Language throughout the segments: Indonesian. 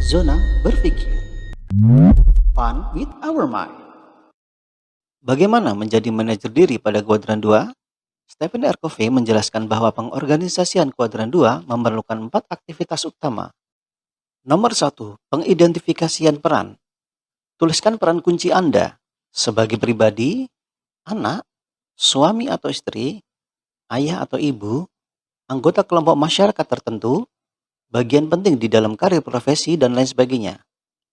Zona berpikir. Fun with our mind. Bagaimana menjadi manajer diri pada kuadran 2? Stephen R. Covey menjelaskan bahwa pengorganisasian kuadran 2 memerlukan 4 aktivitas utama. Nomor 1, pengidentifikasian peran. Tuliskan peran kunci Anda sebagai pribadi, anak, suami atau istri, ayah atau ibu, anggota kelompok masyarakat tertentu, bagian penting di dalam karir profesi, dan lain sebagainya.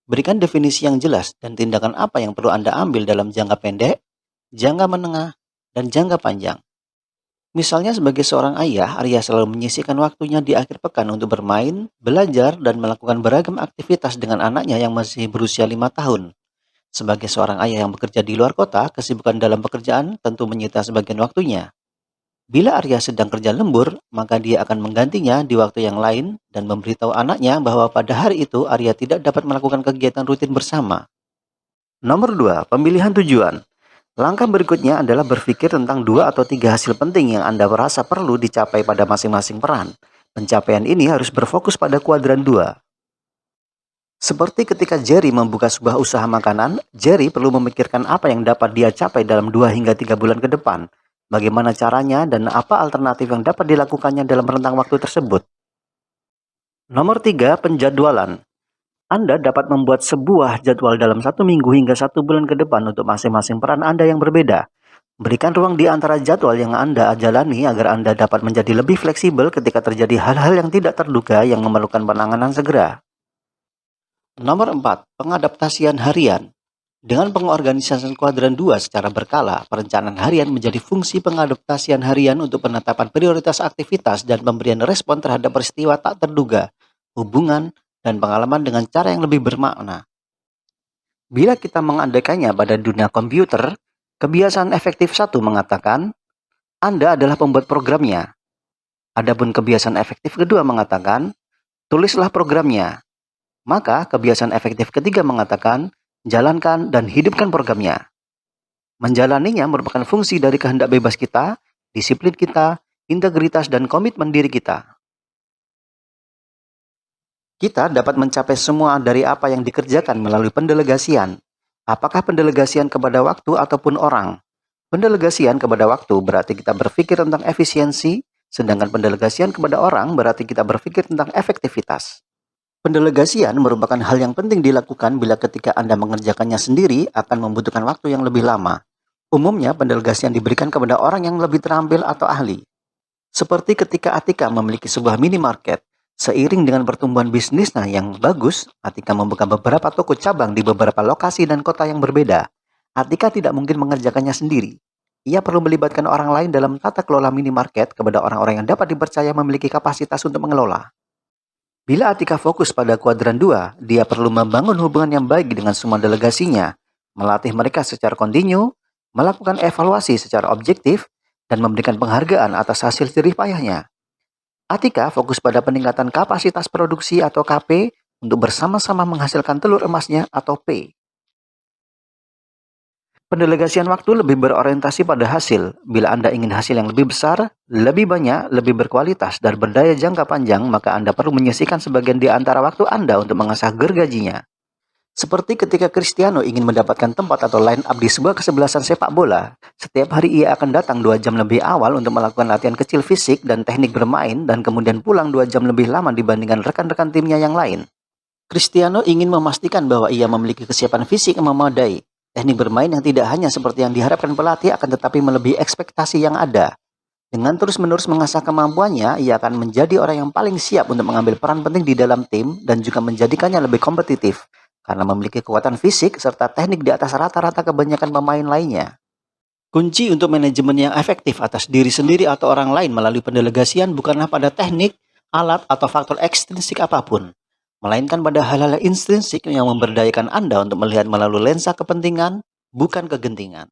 Berikan definisi yang jelas dan tindakan apa yang perlu Anda ambil dalam jangka pendek, jangka menengah, dan jangka panjang. Misalnya sebagai seorang ayah, Arya selalu menyisihkan waktunya di akhir pekan untuk bermain, belajar, dan melakukan beragam aktivitas dengan anaknya yang masih berusia 5 tahun. Sebagai seorang ayah yang bekerja di luar kota, kesibukan dalam pekerjaan tentu menyita sebagian waktunya. Bila Arya sedang kerja lembur, maka dia akan menggantinya di waktu yang lain dan memberitahu anaknya bahwa pada hari itu Arya tidak dapat melakukan kegiatan rutin bersama. Nomor 2, pemilihan tujuan. Langkah berikutnya adalah berpikir tentang 2 atau 3 hasil penting yang Anda merasa perlu dicapai pada masing-masing peran. Pencapaian ini harus berfokus pada kuadran 2. Seperti ketika Jerry membuka sebuah usaha makanan, Jerry perlu memikirkan apa yang dapat dia capai dalam 2 hingga 3 bulan ke depan. Bagaimana caranya dan apa alternatif yang dapat dilakukannya dalam rentang waktu tersebut. Nomor 3, penjadwalan. Anda dapat membuat sebuah jadwal dalam 1 minggu hingga 1 bulan ke depan untuk masing-masing peran Anda yang berbeda. Berikan ruang di antara jadwal yang Anda jalani agar Anda dapat menjadi lebih fleksibel ketika terjadi hal-hal yang tidak terduga yang memerlukan penanganan segera. Nomor 4, pengadaptasian harian. Dengan pengorganisasian kuadran 2 secara berkala, perencanaan harian menjadi fungsi pengadaptasian harian untuk penetapan prioritas aktivitas dan pemberian respon terhadap peristiwa tak terduga, hubungan, dan pengalaman dengan cara yang lebih bermakna. Bila kita mengandaikannya pada dunia komputer, kebiasaan efektif 1 mengatakan, Anda adalah pembuat programnya. Adapun kebiasaan efektif kedua mengatakan, tulislah programnya. Maka kebiasaan efektif ketiga mengatakan, jalankan dan hidupkan programnya. Menjalaninya merupakan fungsi dari kehendak bebas kita, disiplin kita, integritas, dan komitmen diri kita. Kita dapat mencapai semua dari apa yang dikerjakan melalui pendelegasian. Apakah pendelegasian kepada waktu ataupun orang? Pendelegasian kepada waktu berarti kita berpikir tentang efisiensi, sedangkan pendelegasian kepada orang berarti kita berpikir tentang efektivitas. Pendelegasian merupakan hal yang penting dilakukan bila ketika Anda mengerjakannya sendiri akan membutuhkan waktu yang lebih lama. Umumnya, pendelegasian diberikan kepada orang yang lebih terampil atau ahli. Seperti ketika Atika memiliki sebuah minimarket, seiring dengan pertumbuhan bisnisnya yang bagus, Atika membuka beberapa toko cabang di beberapa lokasi dan kota yang berbeda. Atika tidak mungkin mengerjakannya sendiri. Ia perlu melibatkan orang lain dalam tata kelola minimarket kepada orang-orang yang dapat dipercaya memiliki kapasitas untuk mengelola. Bila Atika fokus pada kuadran 2, dia perlu membangun hubungan yang baik dengan semua delegasinya, melatih mereka secara kontinu, melakukan evaluasi secara objektif, dan memberikan penghargaan atas hasil jerih payahnya. Atika fokus pada peningkatan kapasitas produksi atau KP untuk bersama-sama menghasilkan telur emasnya atau P. Pendelegasian waktu lebih berorientasi pada hasil. Bila Anda ingin hasil yang lebih besar, lebih banyak, lebih berkualitas, dan berdaya jangka panjang, maka Anda perlu menyisihkan sebagian di antara waktu Anda untuk mengasah gergajinya. Seperti ketika Cristiano ingin mendapatkan tempat atau line up di sebuah kesebelasan sepak bola, setiap hari ia akan datang 2 jam lebih awal untuk melakukan latihan kecil fisik dan teknik bermain, dan kemudian pulang 2 jam lebih lama dibandingkan rekan-rekan timnya yang lain. Cristiano ingin memastikan bahwa ia memiliki kesiapan fisik yang memadai. Teknik bermain yang tidak hanya seperti yang diharapkan pelatih akan tetapi melebihi ekspektasi yang ada. Dengan terus-menerus mengasah kemampuannya, ia akan menjadi orang yang paling siap untuk mengambil peran penting di dalam tim dan juga menjadikannya lebih kompetitif karena memiliki kekuatan fisik serta teknik di atas rata-rata kebanyakan pemain lainnya. Kunci untuk manajemen yang efektif atas diri sendiri atau orang lain melalui pendelegasian bukanlah pada teknik, alat, atau faktor ekstrinsik apapun, melainkan pada hal-hal intrinsik yang memberdayakan Anda untuk melihat melalui lensa kepentingan, bukan kegentingan.